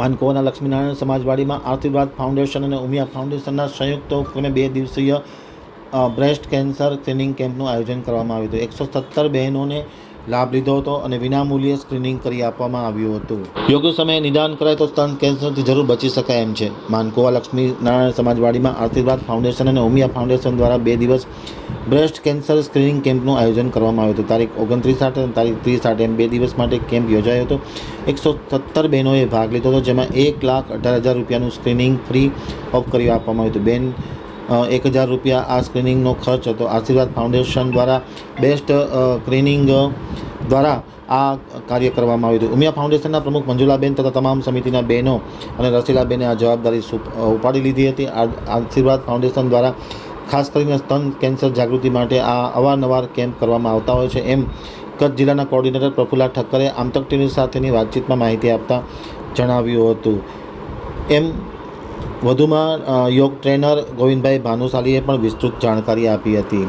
માનકોવાના લક્ષ્મીનારાયણ સમાજવાડીમાં આશીર્વાદ ફાઉન્ડેશન અને ઉમિયા ફાઉન્ડેશનના સંયુક્ત ઉપક્રમે 2 દિવસીય બ્રેસ્ટ કેન્સર સ્ક્રીનિંગ કેમ્પનું આયોજન કરવામાં આવ્યું હતું। 117 બહેનોને લાભ લીધો હતો અને વિનામૂલ્યે સ્ક્રીનિંગ કરી આપવામાં આવ્યું હતું। યોગ્ય સમયે નિદાન કરાય તો સ્તન કેન્સરથી જરૂર બચી શકાય એમ છે। માનકોવા લક્ષ્મીનારાયણ સમાજવાડીમાં આશીર્વાદ ફાઉન્ડેશન અને ઉમિયા ફાઉન્ડેશન દ્વારા 2 દિવસ બ્રેસ્ટ કેન્સર સ્ક્રીનિંગ કેમ્પનું આયોજન કરવામાં આવ્યું હતું। તારીખ 29/8 અને તારીખ 30/8 એમ 2 દિવસ માટે કેમ્પ યોજાયો હતો। 117 બહેનોએ ભાગ લીધો હતો, જેમાં 1,18,000 રૂપિયાનું સ્ક્રીનિંગ ફ્રી ઓફ કરી આપવામાં આવ્યું હતું। 1,000 રૂપિયા આ સ્ક્રીનિંગનો ખર્ચ હતો। આશીર્વાદ ફાઉન્ડેશન દ્વારા બેસ્ટ સ્ક્રીનિંગ દ્વારા આ કાર્ય કરવામાં આવ્યું હતું। ઉમિયા ફાઉન્ડેશનના પ્રમુખ મંજુલાબેન તથા તમામ સમિતિના બહેનો અને રસીલાબેને આ જવાબદારી ઉપાડી લીધી હતી। આશીર્વાદ ફાઉન્ડેશન દ્વારા ખાસ કરીને સ્તન કેન્સર જાગૃતિ માટે આ અવારનવાર કેમ્પ કરવામાં આવતા હોય છે, એમ કચ્છ જિલ્લાના કોર્ડિનેટર પ્રફુલ્લા ઠક્કરે આમતક ટીવી સાથેની વાતચીતમાં માહિતી આપતા જણાવ્યું હતું। એમ વધુમાં યોગ ટ્રેનર ગોવિંદભાઈ ભાનુશાલીએ પણ વિસ્તૃત જાણકારી આપી હતી।